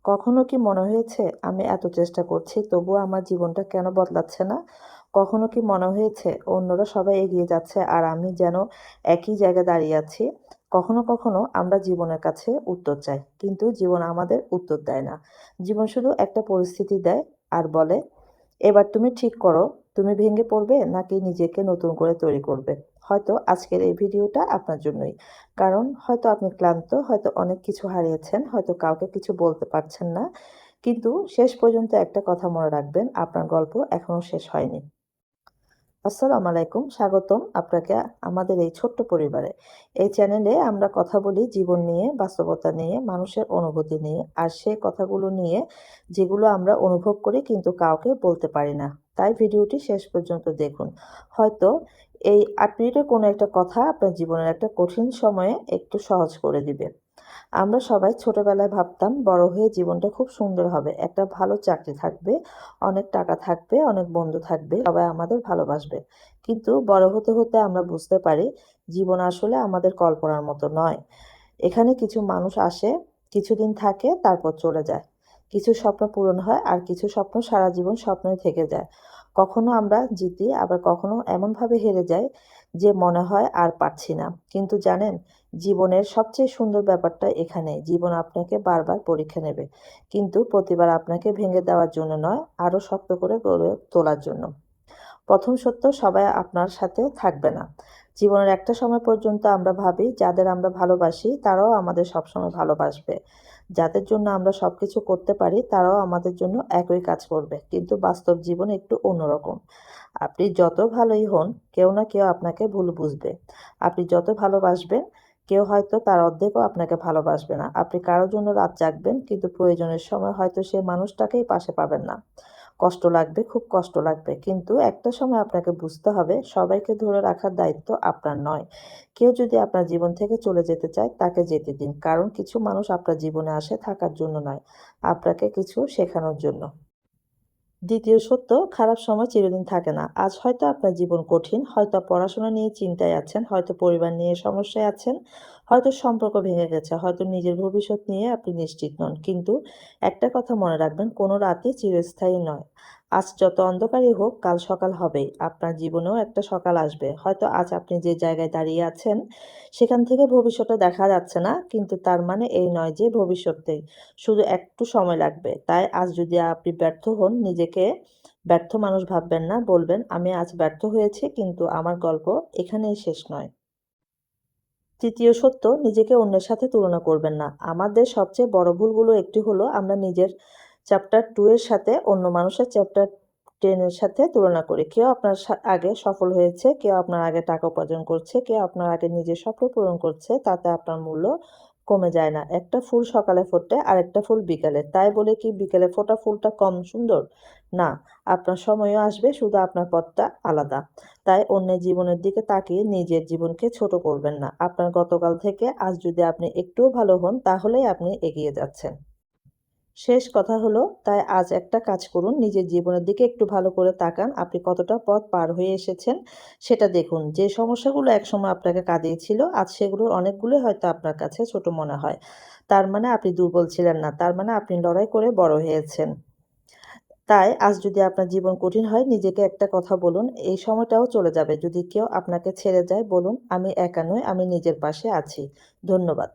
কখনো কি মনে হয়েছে আমি এত চেষ্টা করছি তবুও আমার জীবনটা কেন বদলাচ্ছে না? কখনো কি মনে হয়েছে অন্যরা সবাই এগিয়ে যাচ্ছে আর আমি যেন একই জায়গায় দাঁড়িয়ে আছি? কখনো আমরা জীবনের কাছে উত্তর চাই। কিন্তু জীবন আমাদের উত্তর দেয় না। জীবন শুধু একটা পরিস্থিতি দেয় আর বলে, "এবার তুমি ঠিক করো, তুমি ভেঙে পড়বে নাকি নিজেকে নতুন করে তৈরি করবে?" হয়তো আজকের এই ভিডিওটা আপনার জন্যই। কারণ হয়তো আপনি ক্লান্ত, হয়তো অনেক কিছু হারিয়েছেন, হয়তো কাউকে কিছু বলতে পারছেন না। কিন্তু শেষ পর্যন্ত একটা কথা মনে রাখবেন, আপনার গল্প এখনো শেষ হয়নি। আসসালামু আলাইকুম। স্বাগতম আপনাকে আমাদের এই ছোট্ট পরিবারে। এই চ্যানেলে আমরা কথা বলি জীবন নিয়ে, বাস্তবতা নিয়ে, মানুষের অনুভূতি নিয়ে, আর সেই কথাগুলো নিয়ে যেগুলো আমরা অনুভব করি কিন্তু কাউকে বলতে পারি না। তাই ভিডিওটি শেষ পর্যন্ত দেখুন। হয়তো এই ৮ মিনিটের কোনো একটা কথা আপনার জীবনের একটা কঠিন সময়ে একটু সহজ করে দিবে। আমরা সবাই ছোটবেলায় ভাবতাম বড় হয়ে জীবনটা খুব সুন্দর হবে। একটা ভালো চাকরি থাকবে, অনেক টাকা থাকবে, অনেক বন্ধু থাকবে, সবাই আমাদের ভালোবাসবে। কিন্তু বড় হতে আমরা বুঝতে পারি জীবন আসলে আমাদের কল্পনার মতো নয়। এখানে কিছু মানুষ আসে, কিছুদিন থাকে, তারপর চলে যায়। কিছু স্বপ্ন পূরণ হয় আর কিছু স্বপ্ন সারা জীবন স্বপ্নই থেকে যায়। কখনো আমরা জিতি, আবার কখনো এমনভাবে হেরে যাই যে মনে হয় আর পারছি না। কিন্তু জানেন, জীবনের সবচেয়ে সুন্দর ব্যাপারটা এখানেই। জীবন আপনাকে বারবার পরীক্ষা নেবে। কিন্তু প্রতিবার আপনাকে ভেঙে দেওয়ার জন্য নয়, আরো শক্ত করে গড়ে তোলার জন্য। প্রথম সত্য, সবাই আপনার সাথে থাকবে না। জীবনের একটা সময় পর্যন্ত আমরা ভাবি যাদের আমরা ভালোবাসি তারাও আমাদের সবসময় ভালোবাসবে। যাদের জন্য আমরা সবকিছু করতে পারি তারাও আমাদের জন্য একই কাজ করবে। কিন্তু বাস্তব জীবন একটু অন্যরকম। আপনি যত ভালোই হন, কেউ না কেউ আপনাকে ভুল বুঝবে। আপনি যত ভালোবাসবেন, কেউ হয়তো তার অর্ধেকও আপনাকে ভালোবাসবে না। আপনি কারো জন্য রাত জাগবেন, কিন্তু প্রয়োজনের সময় হয়তো সে মানুষটাকেই পাশে পাবেন না। কষ্ট লাগবে, খুব কষ্ট লাগবে। কিন্তু একটা সময় আপনাকে বুঝতে হবে সবাইকে ধরে রাখার দায়িত্ব আপনার নয়। কেউ যদি আপনার জীবন থেকে চলে যেতে চায়, তাকে যেতে দিন। কারণ কিছু মানুষ আপনার জীবনে আসে থাকার জন্য নয়, আপনাকে কিছু শেখানোর জন্য। দ্বিতীয় সত্য, খারাপ সময় চিরদিন থাকে না। আজ হয়তো আপনার জীবন কঠিন, হয়তো পড়াশোনা নিয়ে চিন্তায় আছেন, হয়তো পরিবার নিয়ে সমস্যায় আছেন, হয়তো সম্পর্ক ভেঙে গেছে, হয়তো নিজের ভবিষ্যৎ নিয়ে আপনি নিশ্চিত নন। কিন্তু একটা কথা মনে রাখবেন, কোনো রাতই চিরস্থায়ী নয়। আজ যত অন্ধকারই হোক, কাল সকাল হবেই। আপনার জীবনেও একটা সকাল আসবে। হয়তো আজ আপনি যে জায়গায় দাঁড়িয়ে আছেন, সেখান থেকে ভবিষ্যৎটা দেখা যাচ্ছে না, কিন্তু তার মানে এই নয় যে ভবিষ্যতে শুধু একটু সময় লাগবে। তাই আজ যদি আপনি ব্যর্থ হন, নিজেকে ব্যর্থ মানুষ ভাববেন না। বলবেন, "আমি আজ ব্যর্থ হয়েছি, কিন্তু আমার গল্প এখানেই শেষ নয়।" তৃতীয় সত্য, নিজেকে অন্যের সাথে তুলনা করবেন না। আমাদের সবচেয়ে বড় ভুলগুলো একটি হলো আমরা নিজের চ্যাপ্টার 2 এর সাথে অন্য মানুষের চ্যাপ্টার 10 এর সাথে তুলনা করি। কেউ আপনার আগে সফল হয়েছে, কেউ আপনার আগে টাকা উপার্জন করছে, কেউ আপনার আগে নিজের স্বপ্ন পূরণ করছে। তাতে আপনার মূল্য কমে যায় না। একটা ফুল সকালে ফোটে, আরেকটা ফুল বিকালে। তাই বলে কি বিকেলে ফোটা ফুলটা কম সুন্দর? না, আপনার সময়ও আসবে, শুধু আপনার পথটা আলাদা। তাই অন্যের জীবনের দিকে তাকিয়ে নিজের জীবনকে ছোট করবেন না। আপনার গতকাল থেকে আজ যদি আপনি একটুও ভালো হন, তাহলেই আপনি এগিয়ে যাচ্ছেন। শেষ কথা হলো, তাই আজ একটা কাজ করুন, নিজের জীবনের দিকে একটু ভালো করে তাকান। আপনি কতটা পথ পার হয়ে এসেছেন সেটা দেখুন। যে সমস্যাগুলো একসময় আপনাকে কাঁদিয়েছিল, আজ সেগুলোর অনেকগুলোই হয়তো আপনার কাছে ছোট মনে হয়। তার মানে আপনি দুর্বল ছিলেন না। তার মানে আপনি লড়াই করে বড় হয়েছেন। তাই আজ যদি আপনার জীবন কঠিন হয়, নিজেকে একটা কথা বলুন, এই সময়টাও চলে যাবে। যদি কেউ আপনাকে ছেড়ে যায়, বলুন, "আমি একা নই, আমি নিজের পাশে আছি।" ধন্যবাদ।